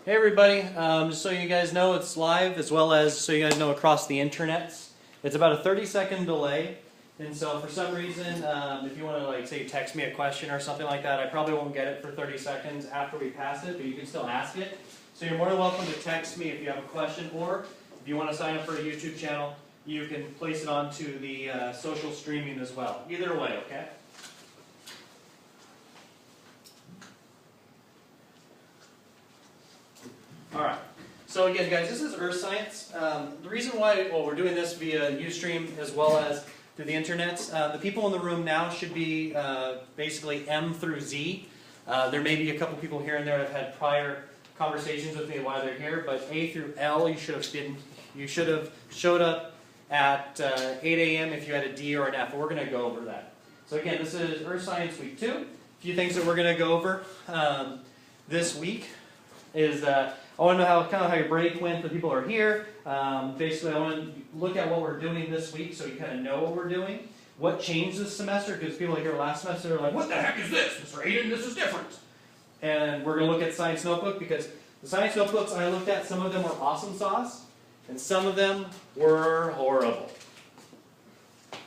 Hey everybody, just so you guys know it's live as well as so you guys know across the internets. It's about a 30-second delay, and so for some reason, if you want to like say text me a question or something like that, I probably won't get it for 30 seconds after we pass it, but you can still ask it. So you're more than welcome to text me if you have a question, or if you want to sign up for a YouTube channel, you can place it onto the social streaming as well. Either way, okay? Alright, so again guys, this is Earth Science. The reason why, we're doing this via Ustream as well as through the internet. The people in the room now should be basically M through Z. There may be a couple people here and there that have had prior conversations with me while they're here, but A through L you should have showed up at 8 a.m. if you had a D or an F. We're going to go over that. So again, this is Earth Science Week 2. A few things that we're going to go over this week is I want to know how your break went for people who are here. Basically, I want to look at what we're doing this week so you kind of know what we're doing. What changed this semester? Because people here last semester are like, what the heck is this? Mr. Hayden, this is different. And we're going to look at Science Notebook because the Science Notebooks I looked at, some of them were awesome sauce and some of them were horrible.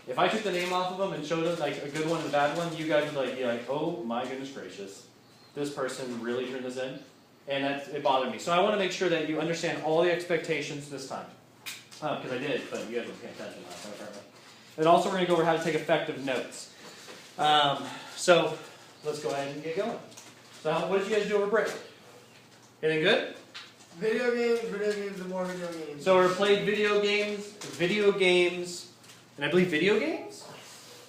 If I took the name off of them and showed them like a good one and a bad one, you guys would be like, oh my goodness gracious, this person really turned this in. And it bothered me. So I want to make sure that you understand all the expectations this time. Because I did, but you guys weren't paying attention last time apparently. And also we're going to go over how to take effective notes. So let's go ahead and get going. So what did you guys do over break? Anything good? Video games, and more video games. So we played video games, and I believe video games?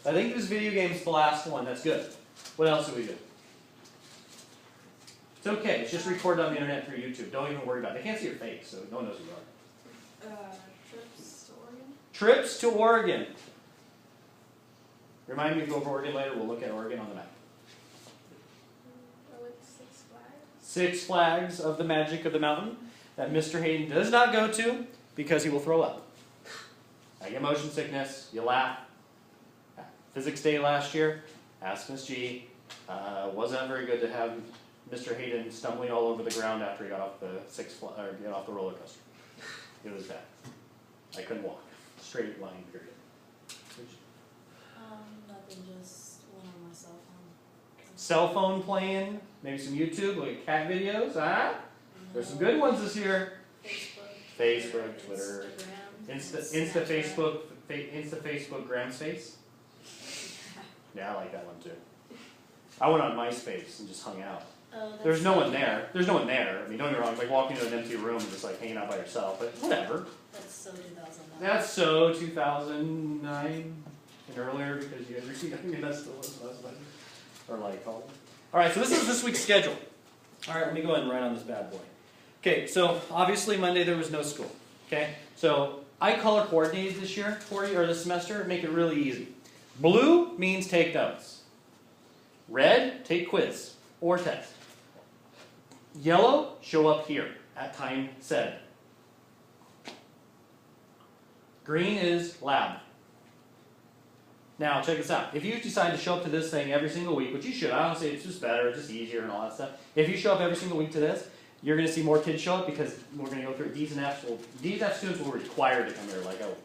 I think it was video games the last one. That's good. What else did we do? It's okay. It's just recorded on the internet through YouTube. Don't even worry about it. They can't see your face, so no one knows who you are. Trips to Oregon? Trips to Oregon. Remind me to go over Oregon later. We'll look at Oregon on the map. I went to Six Flags. Six Flags of the Magic of the Mountain that Mr. Hayden does not go to because he will throw up. I get motion sickness. You laugh. Physics day last year. Ask Miss G. Wasn't very good to have Mr. Hayden stumbling all over the ground after he got off the roller coaster. It was bad. I couldn't walk. Straight line period. Nothing, just went on my cell phone. Cell phone playing, maybe some YouTube, like cat videos, huh? There's some good ones this year. Facebook, Twitter, Insta Facebook, Graham's face. Yeah, I like that one too. I went on MySpace and just hung out. There's no one there. There's no one there. I mean, don't get me wrong. It's like walking into an empty room and just like hanging out by yourself. But whatever. That's so 2009. That's so 2009 and earlier because you guys are. I mean, that's still or like all. All right. So this is this week's schedule. All right. Let me go ahead and write on this bad boy. Okay. So obviously Monday there was no school. Okay. So I color coordinated this year for you or this semester. Make it really easy. Blue means take notes. Red, take quiz or test. Yellow, show up here at time said. Green is lab. Now, check this out. If you decide to show up to this thing every single week, which you should, I don't say it's just better, it's just easier and all that stuff. If you show up every single week to this, you're going to see more kids show up because we're going to go through D's and F's. Well, D's and F students will be required to come here. Like, oh,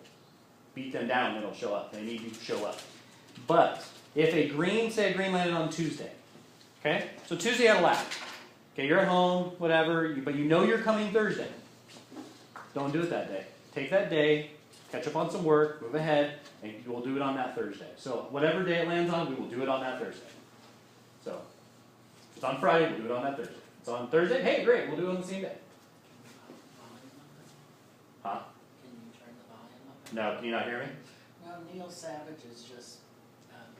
beat them down, they don't show up. They need you to show up. But if say a green landed on Tuesday, okay? So Tuesday at a lab. Okay, you're at home, whatever, but you know you're coming Thursday. Don't do it that day. Take that day, catch up on some work, move ahead, and you will do it on that Thursday. So whatever day it lands on, we will do it on that Thursday. So if it's on Friday, we'll do it on that Thursday. If it's on Thursday, hey, great, we'll do it on the same day. Huh? Can you turn the volume up? No, can you not hear me? No, Neil Savage is just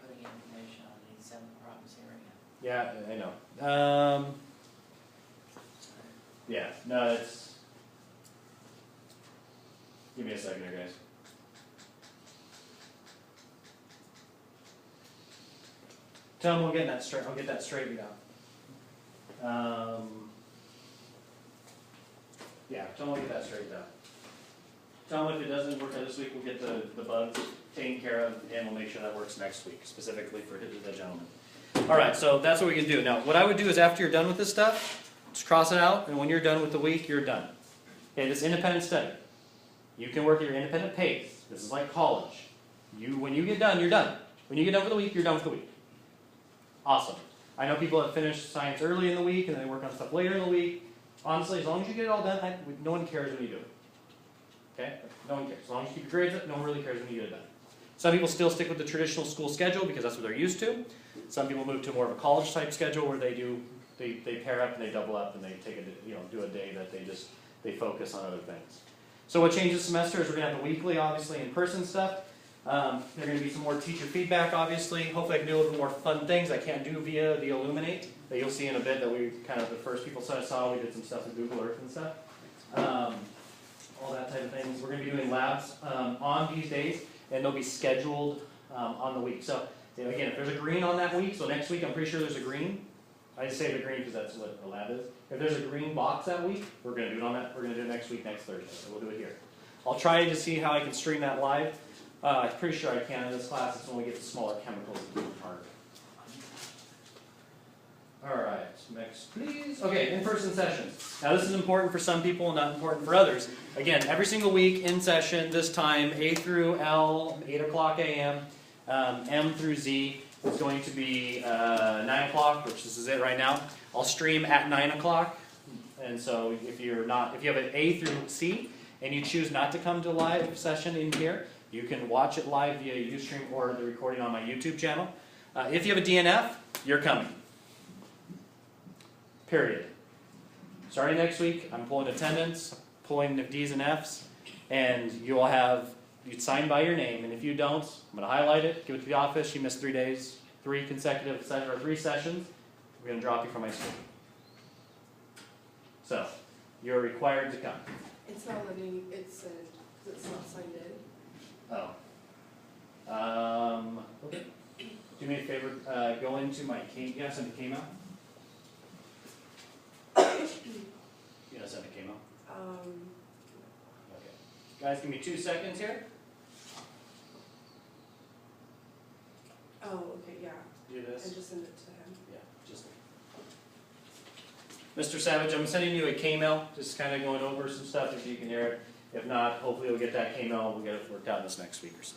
putting information on it. He's having problems hearing it. Yeah, I know. Yeah, no, it's... Give me a second here, guys. Tell him we'll get that straight. I'll get that straightened out. Yeah, tell him we'll get that straightened out. Tell him if it doesn't work out this week, we'll get the bugs taken care of, and we'll make sure that works next week, specifically for the gentleman. All right, so that's what we can do. Now, what I would do is after you're done with this stuff, Just cross it out, and when you're done with the week, you're done. Okay, this independent study. You can work at your independent pace. This is like college. When you get done, you're done. When you get done for the week, you're done for the week. Awesome. I know people that finish science early in the week and they work on stuff later in the week. Honestly, as long as you get it all done, no one cares when you do it. Okay? No one cares. As long as you keep your grades up, no one really cares when you get it done. Some people still stick with the traditional school schedule because that's what they're used to. Some people move to more of a college type schedule where they pair up and they double up and they take do a day that they focus on other things. So what changes this semester is we're going to have the weekly, obviously, in-person stuff. There are going to be some more teacher feedback, obviously. Hopefully I can do a little bit more fun things I can't do via the Illuminate that you'll see in a bit that we kind of, the first people saw, we did some stuff with Google Earth and stuff. All that type of things. We're going to be doing labs on these days, and they'll be scheduled on the week. So again, if there's a green on that week, so next week I'm pretty sure there's a green. I just say the green because that's what the lab is. If there's a green box that week, we're going to do it on that. We're going to do it next week, next Thursday. So we'll do it here. I'll try to see how I can stream that live. I'm pretty sure I can in this class. It's when we get to smaller chemicals and harder. Alright, next please. Okay, in-person sessions. Now this is important for some people and not important for others. Again, every single week in session, this time A through L, 8 o'clock a.m., M through Z is going to be 9 o'clock, which this is it right now. I'll stream at 9 o'clock. And so if you have an A through C and you choose not to come to live session in here, you can watch it live via Ustream or the recording on my YouTube channel. If you have a DNF, you're coming. Period. Starting next week, I'm pulling attendance, pulling the D's and F's, and you'd sign by your name, and if you don't, I'm going to highlight it, give it to the office. You missed 3 days, 3 consecutive sessions, or 3 sessions, we're going to drop you from my school. So, you're required to come. It's not letting, it's not signed in. Oh. Okay. Do me a favor, go into my send it came out? You know, send it came out? Okay. Guys, give me 2 seconds here. Oh, okay, yeah. Do this. And just send it to him. Yeah, just. Mr. Savage, I'm sending you a K-mail, just kind of going over some stuff if you can hear it. If not, hopefully we'll get that K-mail, we'll get it worked out this next week or so.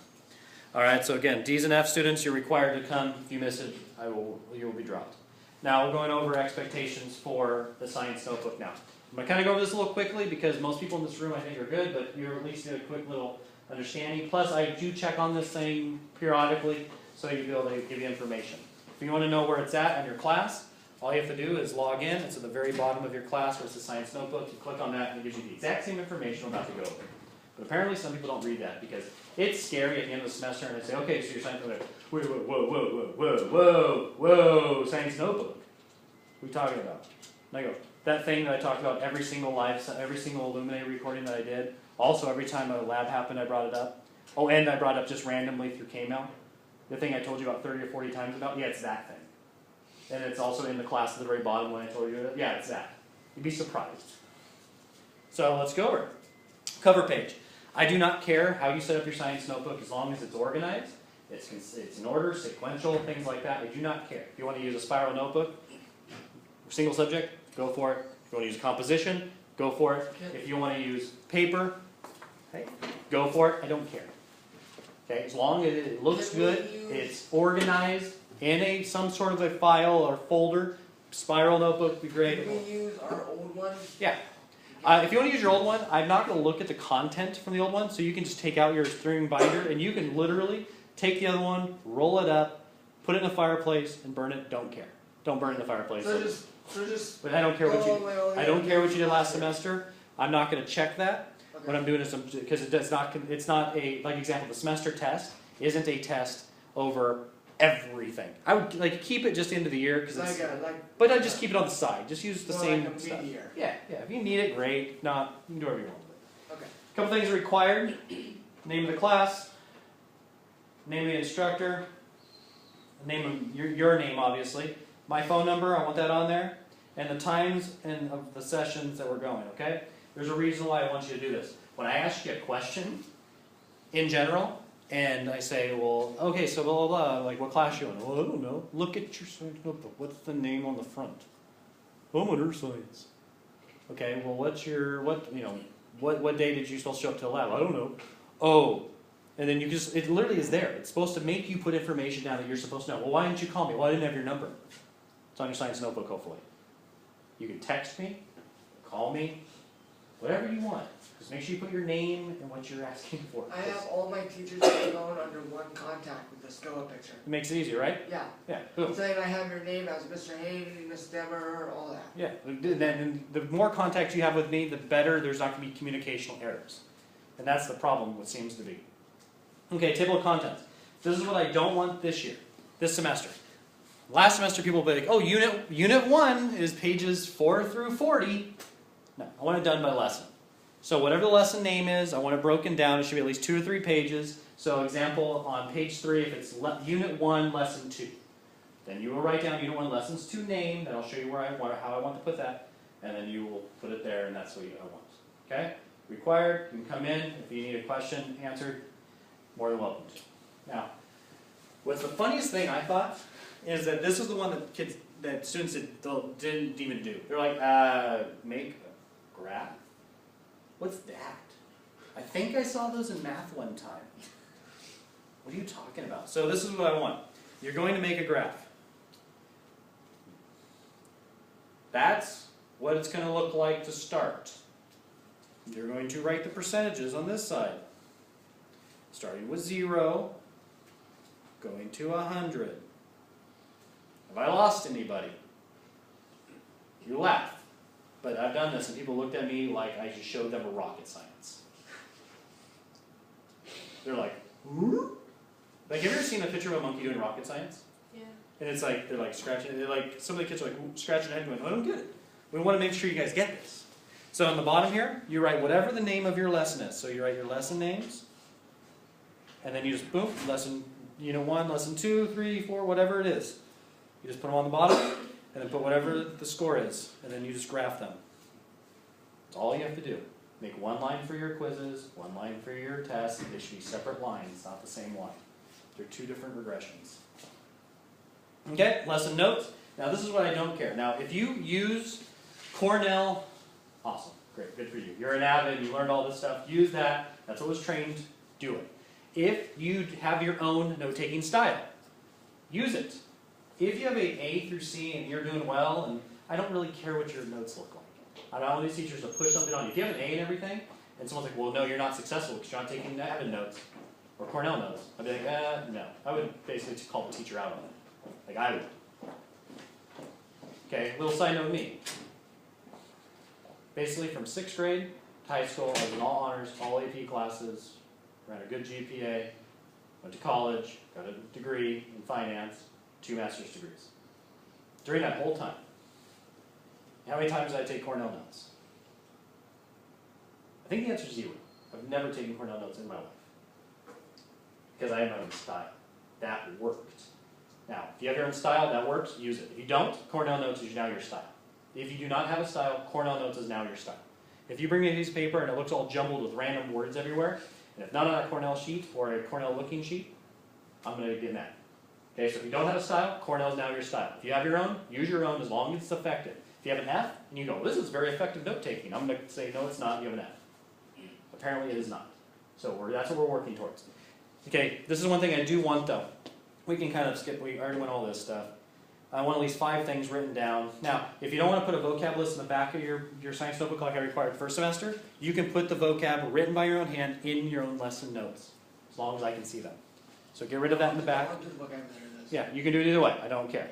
Alright, so again, D's and F students, you're required to come. If you miss it, you will be dropped. Now we're going over expectations for the science notebook now. I'm going to kind of go over this a little quickly because most people in this room I think are good, but you at least get a quick little understanding. Plus I do check on this thing periodically so you'll be able to give you information. If you want to know where it's at in your class, all you have to do is log in. It's at the very bottom of your class where it's the science notebook. You click on that and it gives you the exact same information I'm about to go over. But apparently some people don't read that because it's scary at the end of the semester and they say, okay, so your science notebook, whoa, science notebook. What are you talking about? And I go, that thing that I talked about every single Illuminate recording that I did, also every time a lab happened I brought it up. Oh, and I brought it up just randomly through K-mail. The thing I told you about 30 or 40 times about, yeah, it's that thing. And it's also in the class at the very bottom when I told you that, yeah, it's that. You'd be surprised. So let's go over it. Cover page. I do not care how you set up your science notebook as long as it's organized. It's in order, sequential, things like that. I do not care. If you want to use a spiral notebook, single subject, go for it. If you want to use composition, go for it. If you want to use paper, okay, go for it. I don't care. Okay, as long as it looks good, it's organized in some sort of a file or folder, spiral notebook would be great. Can we use our old one? Yeah. If you want to use your old one, I'm not going to look at the content from the old one, so you can just take out your string binder and you can literally take the other one, roll it up, put it in a fireplace, and burn it. Don't care. Don't burn it in the fireplace. But I don't care what you did last semester. I'm not going to check that. Okay. What I'm doing is because it's not a, like example, the semester test isn't a test over everything. I would keep it just into the year because but I just keep it on the side. Just use the same stuff. Yeah. If you need it, great. If not, you can do whatever you want with it. Okay. A couple things are required: name of the class, name of the instructor, name of your name, obviously. My phone number, I want that on there, and the times of the sessions that we're going. Okay. There's a reason why I want you to do this. When I ask you a question, in general. And I say, well, okay, so blah, blah, blah, like what class you in? Well, I don't know. Look at your science notebook. What's the name on the front? I'm on Earth Science. Okay, well, what day did you supposed to show up to the lab? I don't know. Oh, and then it literally is there. It's supposed to make you put information down that you're supposed to know. Well, why didn't you call me? Well, I didn't have your number. It's on your science notebook, hopefully. You can text me, call me, whatever you want. Just make sure you put your name and what you're asking for. I have all my teachers' phone under one contact with the SCOA picture. It makes it easier, right? Yeah. Yeah, boom. Saying I have your name as Mr. Hayden, Miss Demmer, all that. Yeah, and the more contact you have with me, the better there's not going to be communicational errors. And that's the problem, what seems to be. Okay, table of contents. This is what I don't want this semester. Last semester people will be like, oh, unit 1 is pages 4 through 40. No, I want it done by lesson. So whatever the lesson name is, I want it broken down. It should be at least 2 or 3 pages. So example, on page 3, if it's unit 1, lesson 2. Then you will write down unit 1, lessons 2 name, then I'll show you how I want to put that, and then you will put it there, and that's what I want. Okay? Required, you can come in, if you need a question answered, more than welcome to. Now, what's the funniest thing I thought is that this is the one that students didn't even do. They're like, make a graph? What's that? I think I saw those in math one time. What are you talking about? So this is what I want. You're going to make a graph. That's what it's going to look like to start. You're going to write the percentages on this side. Starting with 0, going to 100. Have I lost anybody? You laugh. But I've done this and people looked at me like I just showed them a rocket science. They're like, "Ooh?" Like, have you ever seen a picture of a monkey doing rocket science? Yeah. And it's like, they're like scratching, some of the kids are like scratching their head going, I don't get it. We want to make sure you guys get this. So on the bottom here, you write whatever the name of your lesson is. So you write your lesson names, and then you just, boom, unit 1, lesson 2, 3, 4, whatever it is. You just put them on the bottom, and then put whatever the score is, and then you just graph them. That's all you have to do. Make one line for your quizzes, one line for your tests. They should be separate lines, not the same line. They're 2 different regressions. Okay, lesson notes. Now this is what I don't care. Now if you use Cornell, awesome, great, good for you. You're an avid, you learned all this stuff, use that. That's what was trained, do it. If you have your own note-taking style, use it. If you have an A through C and you're doing well, and I don't really care what your notes look like. I don't want these teachers to push something on you. If you have an A and everything, and someone's like, well, no, you're not successful because you're not taking Avid notes or Cornell notes, I'd be like, no. I would basically just call the teacher out on it. Like I would. Okay, little side note me. Basically from 6th grade to high school, I was in all honors, all AP classes, ran a good GPA, went to college, got a degree in finance, 2 master's degrees. During that whole time, how many times did I take Cornell notes? I think the answer is 0. I've never taken Cornell notes in my life. Because I have my own style. That worked. Now, if you have your own style, that works, use it. If you don't, Cornell notes is now your style. If you do not have a style, Cornell notes is now your style. If you bring me a piece of paper and it looks all jumbled with random words everywhere, and if not on a Cornell sheet or a Cornell looking sheet, I'm going to get mad. Okay, so if you don't have a style, Cornell is now your style. If you have your own, use your own as long as it's effective. If you have an F, and you go, this is very effective note-taking, I'm going to say, no, it's not, you have an F. Apparently it is not. So that's what we're working towards. Okay, this is one thing I do want, though. We can kind of skip, we already went all this stuff. I want at least 5 things written down. Now, if you don't want to put a vocab list in the back of your science notebook like I required first semester, you can put the vocab written by your own hand in your own lesson notes, as long as I can see them. So get rid of that in the back. I'll do the vocabulary list. Yeah, you can do it either way. I don't care.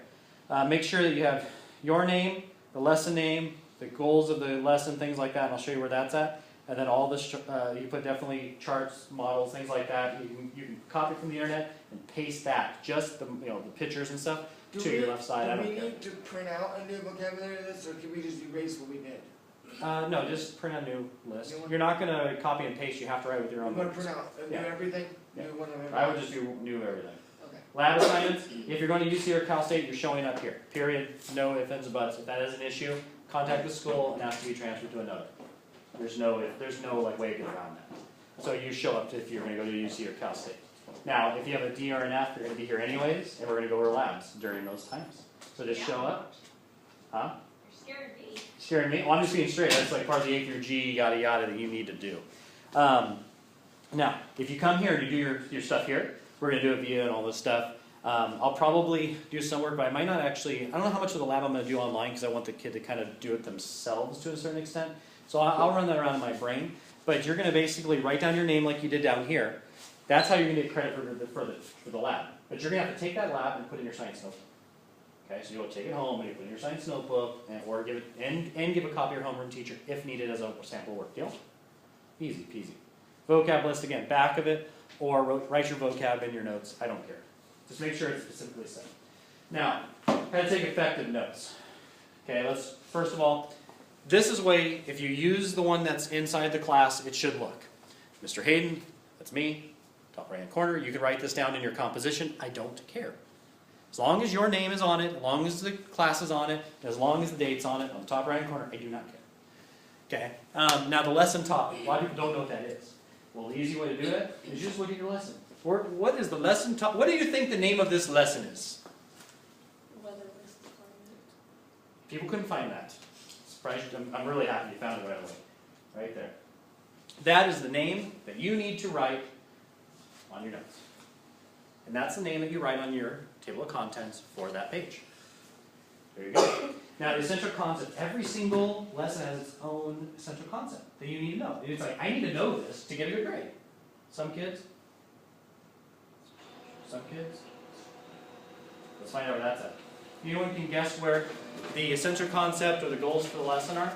Make sure that you have your name, the lesson name, the goals of the lesson, things like that, and I'll show you where that's at. And then all this, you put definitely charts, models, things like that. You can copy from the internet and paste that, just the the pictures and stuff, to your left side. I don't Do we care. need to print out a new vocabulary list, or can we just erase what we did? No, just print a new list. New one? You're not going to copy and paste. You have to write with your I'm own going to words. print out a new Yeah. everything? Yeah. New one of everything? I would just do new everything. Okay. Lab assignments, if you're going to UC or Cal State, you're showing up here. Period. No ifs, ands, or buts. If that is an issue, contact the school and ask to be transferred to another. There's no way of getting around that. So you show up if you're going to go to UC or Cal State. Now, if you have a D or an F, you're going to be here anyways, and we're going to go over labs during those times. So just show up. Huh? You're scared me. Hearing me? Well, I'm just being straight. That's like part of the A through G, yada yada, that you need to do. Now, if you come here and you do your stuff here, we're going to do it via and all this stuff. I'll probably do some work, but I might not actually, I don't know how much of the lab I'm going to do online because I want the kid to kind of do it themselves to a certain extent. So I'll run that around in my brain. But you're going to basically write down your name like you did down here. That's how you're going to get credit for the lab. But you're going to have to take that lab and put it in your science notebook. Okay, so you'll take it home and you put it in your science notebook, or give it and give a copy to your homeroom teacher if needed as a sample work. Deal? Easy peasy. Vocab list again, back of it, or write your vocab in your notes. I don't care. Just make sure it's specifically said. Now, how to take effective notes. Okay, let's first of all, this is the way if you use the one that's inside the class, it should look. Mr. Hayden, that's me, top right hand corner. You can write this down in your composition. I don't care. As long as your name is on it, as long as the class is on it, as long as the date's on it, on the top right hand corner, I do not care. Okay. Now the lesson topic. A lot of people don't know what that is. Well, the easy way to do it is just look at your lesson. What is the lesson topic? What do you think the name of this lesson is? Weather risk climate. People couldn't find that. Surprised. I'm really happy you found it right away. Right there. That is the name that you need to write on your notes. And that's the name that you write on your table of contents for that page. There you go. Now, the essential concept. Every single lesson has its own essential concept that you need to know. It's like, I need to know this to get a good grade. Some kids. Some kids. Let's find out where that's at. Anyone can guess where the essential concept or the goals for the lesson are?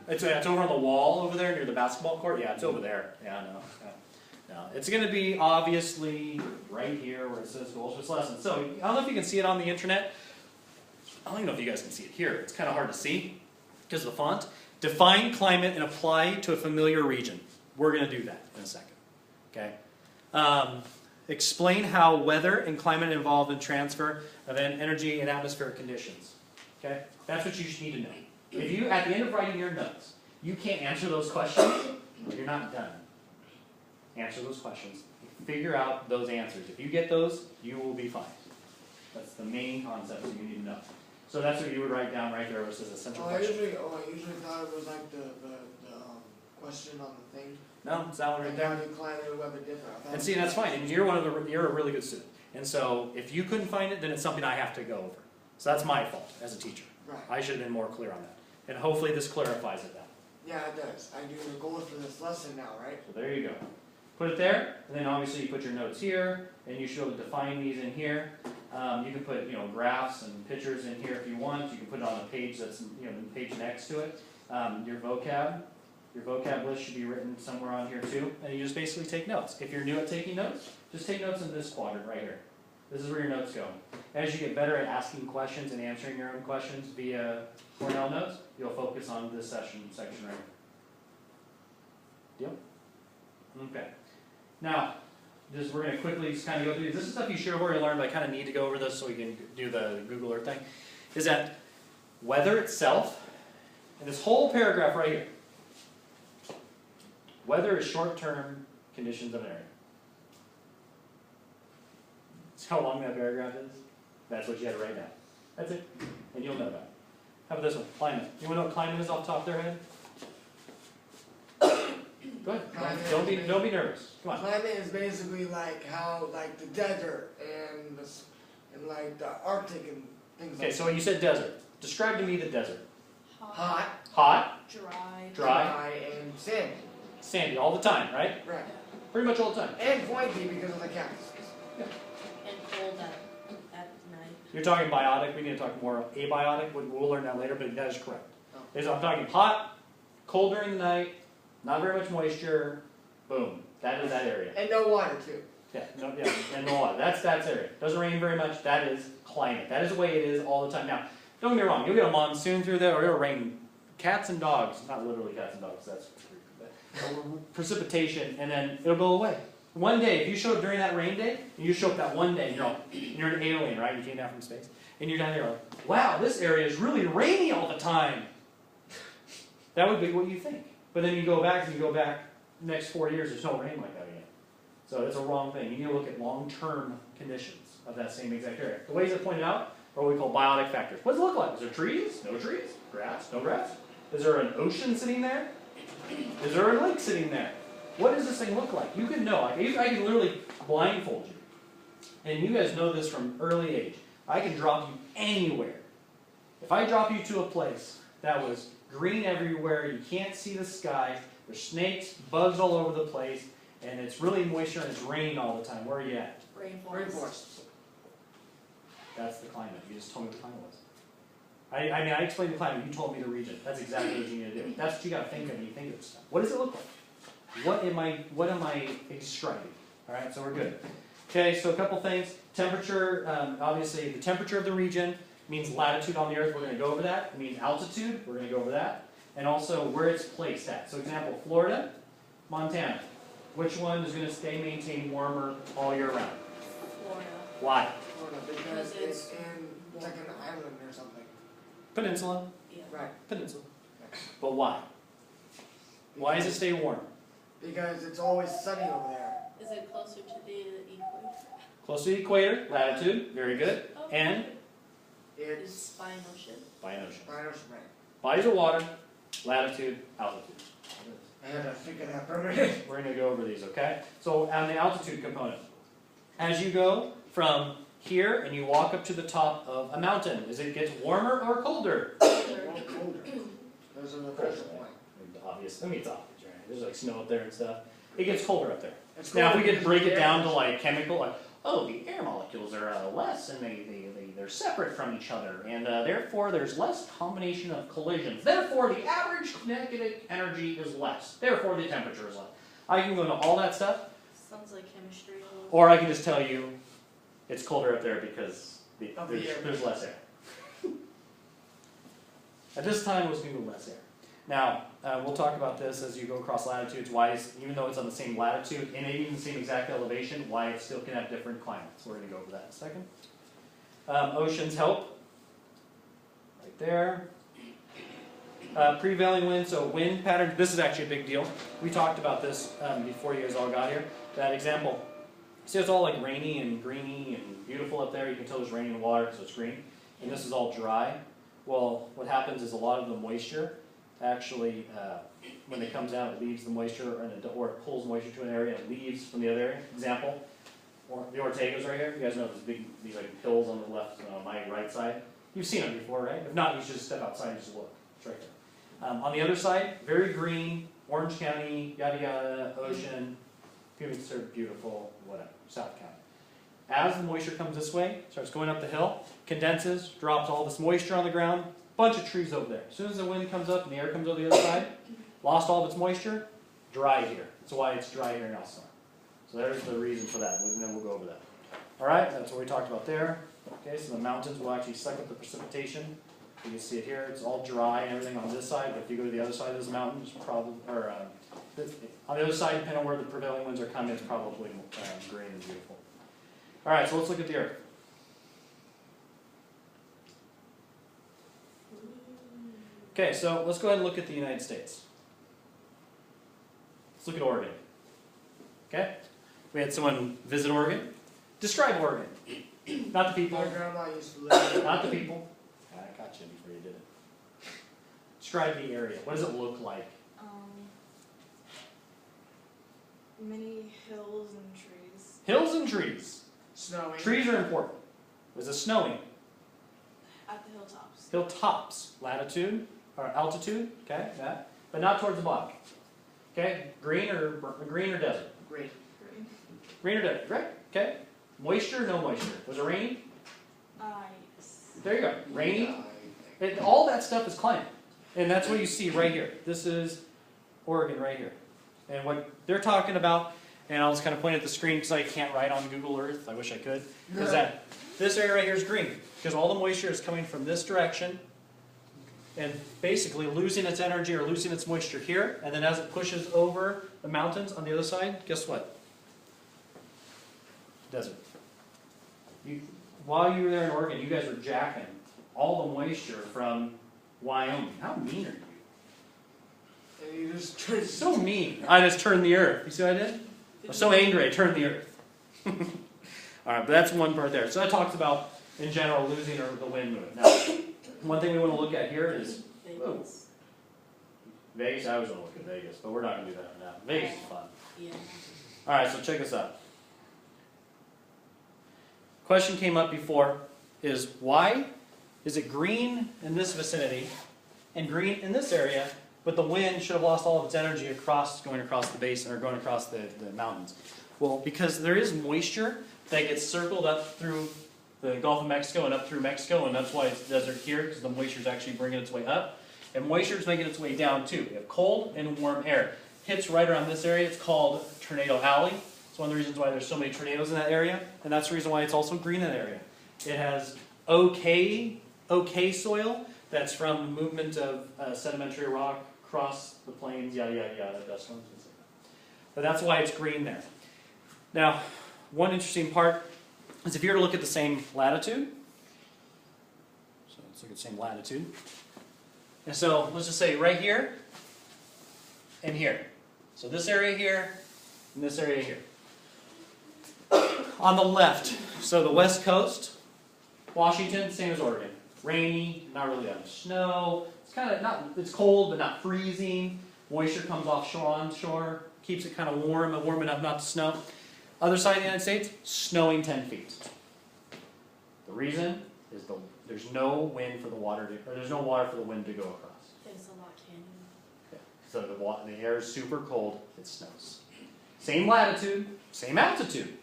It's over on the wall over there near the basketball court. Yeah, it's over there. Yeah, I know. No, it's going to be obviously right here where it says goals for this lesson. So I don't know if you can see it on the internet. I don't even know if you guys can see it here. It's kind of hard to see because of the font. Define climate and apply to a familiar region. We're going to do that in a second. Okay. Explain how weather and climate involved in transfer of energy and atmospheric conditions. Okay. That's what you need to know. If you, at the end of writing your notes, you can't answer those questions, you're not done. Answer those questions. Figure out those answers. If you get those, you will be fine. That's the main concept that you need to know. So that's what you would write down right there, which is essential question. I usually thought it was like the question on the thing. No, it's that one right Like, there. how do climate and weather differ? I thought And see, that's fine. And you're a really good student. And so if you couldn't find it, then it's something I have to go over. So that's my fault as a teacher. Right. I should have been more clear on that. And hopefully this clarifies it then. Yeah, it does. I do the goals for this lesson now, right? So there you go. Put it there, and then obviously you put your notes here, and you should be able to define these in here. You can put graphs and pictures in here if you want. You can put it on a page that's the page next to it. Your vocab list should be written somewhere on here too, and you just basically take notes. If you're new at taking notes, just take notes in this quadrant right here. This is where your notes go. As you get better at asking questions and answering your own questions via Cornell Notes, you'll focus on this section right here. Deal? Okay. Now, we're going to quickly just kind of go through. This is stuff you should have already learned, but I kind of need to go over this so we can do the Google Earth thing. Is that weather itself, and this whole paragraph right here, weather is short-term conditions of an area. See how long that paragraph is? That's what you had to write down. That's it. And you'll know that. How about this one? Climate. You want to know what climate is off the top of their head? Go ahead. Don't be nervous. Come on. Climate is basically like how the desert and like the Arctic and things Okay, like so you said desert. Describe to me the desert. hot, Hot, Dry. dry, and sandy. sandy all the time, right? Right. Pretty much all the time. And pointy because of the cactus. And cold at night. You're talking biotic. We need to talk more abiotic. We'll learn that later, but that is correct. Oh. I'm talking hot, cold during the night, not very much moisture. Boom. That is that area. And no water too. And no water. That's area. Doesn't rain very much. That is climate. That is the way it is all the time. Now, don't get me wrong. You'll get a monsoon through there, or it'll rain cats and dogs. Not literally cats and dogs. That's precipitation, and then it'll go away. One day, if you show up during that rain day, and you show up that one day, and you're an alien, right? You came down from space, and you're down there like, wow, this area is really rainy all the time. That would be what you think. But then you go back the next 4 years, there's no rain like that again. So it's a wrong thing. You need to look at long-term conditions of that same exact area. The ways I pointed out, or what we call biotic factors. What does it look like? Is there trees? No trees? Grass? No grass? Is there an ocean sitting there? Is there a lake sitting there? What does this thing look like? You can know. I can literally blindfold you. And you guys know this from early age. I can drop you anywhere. If I drop you to a place that was green everywhere, you can't see the sky, there's snakes, bugs all over the place, and it's really moisture and it's raining all the time, where are you at? Rainforest. That's the climate. You just told me what the climate was. I explained the climate, you told me the region. That's exactly what you need to do. That's what you got to think of when you think of this stuff. What does it look like? What am I describing? Alright, so we're good. Okay, so a couple things. Temperature, obviously the temperature of the region means latitude on the earth, we're going to go over that. It means altitude, we're going to go over that. And also where it's placed at. So example, Florida, Montana. Which one is going to stay maintained warmer all year round? Florida. Why? Florida, because it's in like an island or something. Peninsula. Yeah. Right. Peninsula. But why? Why does it stay warm? Because it's always sunny over there. Is it closer to the equator? Close to the equator, latitude, very good. Oh, And It's It's by an ocean. by an ocean. right. Bodies of water, latitude, altitude. I had to figure that for a minute. We're going to go over these, okay? So on the altitude component, as you go from here and you walk up to the top of a mountain, is it gets warmer or colder? Colder. Those are the first one. Obvious. I mean, it's obvious, right? There's like snow up there and stuff. It gets colder up there. It's Now, if we colder could break because it the down air- to like chemical, like, oh, the air molecules are less and they're separate from each other, and therefore there's less combination of collisions. Therefore, the average kinetic energy is less. Therefore, the temperature is less. I can go into all that stuff, Sounds like chemistry. a little. or I can just tell you it's colder up there because Of the air. there's less air. At this time, it was going to be less air. Now, we'll talk about this as you go across latitudes, why it's, even though it's on the same latitude and even the same exact elevation, why it still can have different climates. We're going to go over that in a second. Oceans help. Right there. Prevailing wind, so wind pattern, this is actually a big deal. We talked about this before you guys all got here. That example, see it's all like rainy and greeny and beautiful up there. You can tell there's rain in the water, so it's green. And this is all dry. Well, what happens is a lot of the moisture actually, when it comes out, it leaves the moisture, or it pulls moisture to an area and leaves from the other area. Example, the Ortegas right here. You guys know these like hills on the left, my right side. You've seen them before, right? If not, you should just step outside and just look. It's right there. On the other side, very green, Orange County, yada yada, ocean, Puget beautiful, whatever, South County. As the moisture comes this way, starts going up the hill, condenses, drops all this moisture on the ground, bunch of trees over there. As soon as the wind comes up and the air comes over the other side, lost all of its moisture, dry here. That's why it's dry here in Elsinore. So there's the reason for that, and then we'll go over that. Alright, that's what we talked about there. Okay, so the mountains will actually suck up the precipitation. You can see it here, it's all dry and everything on this side, but if you go to the other side of this mountain, it's probably, or on the other side, depending on where the prevailing winds are coming, it's probably green and beautiful. Alright, so let's look at the earth. Okay, so let's go ahead and look at the United States. Let's look at Oregon. Okay? We had someone visit Oregon. Describe Oregon. Not the people. My grandma used to live there. Not the people. I got you before you did it. Describe the area. What does it look like? Many hills and trees. Hills and trees. Snowing. Trees are important. Was it snowing? At the hilltops. Hilltops. Latitude or altitude. Okay, that. But not towards the bottom. Okay, green or desert. Great. Green. Green or desert. Right. Okay. Moisture, no moisture. Was it raining? Yes. There you go. Rainy. All that stuff is climate. And that's what you see right here. This is Oregon right here. And what they're talking about, and I'll just kind of point at the screen because I can't write on Google Earth. I wish I could. Is that this area right here is green because all the moisture is coming from this direction and basically losing its energy or losing its moisture here. And then as it pushes over the mountains on the other side, guess what? Desert. While you were there in Oregon, you guys were jacking all the moisture from Wyoming. How mean are you? And you just turned So mean. I just turned the earth. You see what I did? I'm so angry I turned the earth. Alright, but that's one part there. So that talks about in general, losing the wind movement. Now, one thing we want to look at here is Vegas. Vegas. I was going to look at Vegas, but we're not going to do that now. Vegas is fun. Yeah. All right, so check this out. Question came up before is why is it green in this vicinity and green in this area, but the wind should have lost all of its energy going across the basin or going across the mountains? Well, because there is moisture that gets circled up through the Gulf of Mexico and up through Mexico, and that's why it's desert here, because the moisture is actually bringing its way up. And moisture is making its way down too. We have cold and warm air. Hits right around this area. It's called Tornado Alley. It's one of the reasons why there's so many tornadoes in that area, and that's the reason why it's also green in that area. It has okay soil that's from the movement of sedimentary rock across the plains, yada, yada, yada, dust storms, things like that. But that's why it's green there. Now, one interesting part is if you were to look at the same latitude, so let's look at the same latitude, and so let's just say right here and here. So this area here and this area here. On the left, so the west coast, Washington, same as Oregon. Rainy, not really that much snow. It's kind of it's cold but not freezing. Moisture comes onshore, keeps it kind of warm enough not to snow. Other side of the United States, snowing 10 feet. The reason is there's no wind for the water there's no water for the wind to go across. There's a lot canyon. Okay. So the air is super cold, it snows. Same latitude, same altitude.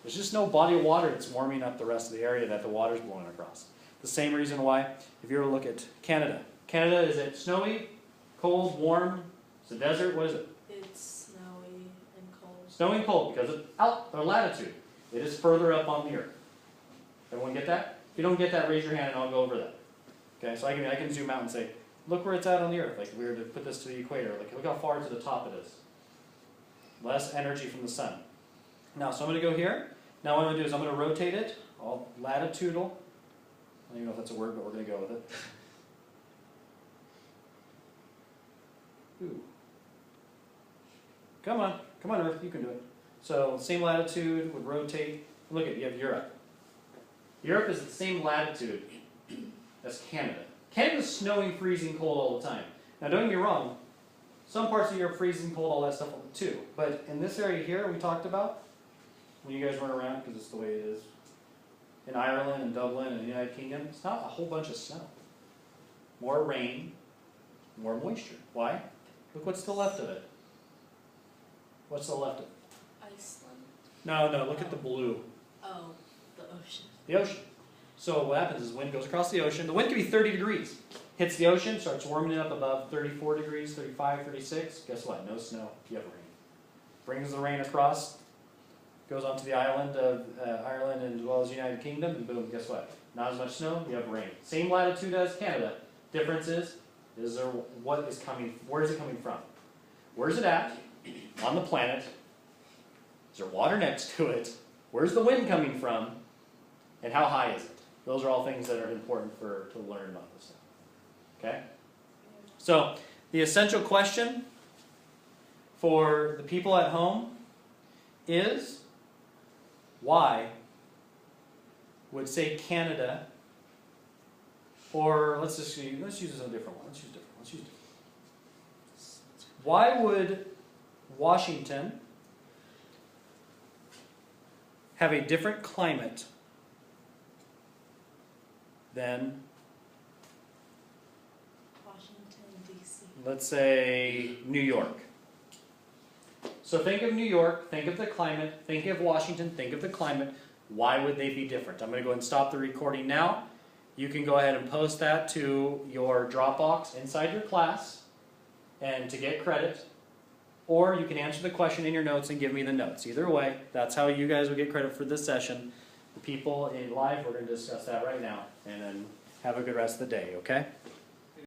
There's just no body of water that's warming up the rest of the area that the water's blowing across. The same reason why, if you were to look at Canada. Canada, is it snowy, cold, warm? It's a desert, what is it? It's snowy and cold. Snowy and cold because of their latitude. It is further up on the earth. Everyone get that? If you don't get that, raise your hand and I'll go over that. Okay, so I can zoom out and say, look where it's at on the earth. Like if we were to put this to the equator, like look how far to the top it is. Less energy from the sun. Now, so I'm going to go here. Now what I'm going to do is I'm going to rotate it, all latitudinal. I don't even know if that's a word, but we're going to go with it. Ooh. Come on, Earth, you can do it. So same latitude would rotate. Look at you have Europe. Europe is at the same latitude as Canada. Canada's snowing, freezing, cold all the time. Now don't get me wrong, some parts of Europe freezing, cold, all that stuff too. But in this area here we talked about, when you guys weren't around because it's the way it is, in Ireland and Dublin and the United Kingdom, it's not a whole bunch of snow. More rain, more moisture. Why? Look what's to the left of it. What's to the left of it? Iceland. No, look at the blue. Oh, the ocean. The ocean. So what happens is wind goes across the ocean. The wind can be 30 degrees. Hits the ocean, starts warming it up above 34 degrees, 35, 36. Guess what? No snow. You have rain. Brings the rain across, goes onto the island of Ireland and as well as the United Kingdom, and boom, guess what? Not as much snow, you have rain. Same latitude as Canada. Difference is there where is it coming from? Where is it at on the planet? Is there water next to it? Where's the wind coming from? And how high is it? Those are all things that are important to learn about this stuff. Okay? So, the essential question for the people at home is, why would, say, Canada, or let's use a different one. Let's use different. Why would Washington have a different climate than, Washington, D.C. let's say, New York? So think of New York, think of the climate, think of Washington, think of the climate. Why would they be different? I'm going to go ahead and stop the recording now. You can go ahead and post that to your Dropbox inside your class and to get credit. Or you can answer the question in your notes and give me the notes. Either way, that's how you guys will get credit for this session. The people in live, we're going to discuss that right now. And then have a good rest of the day, okay?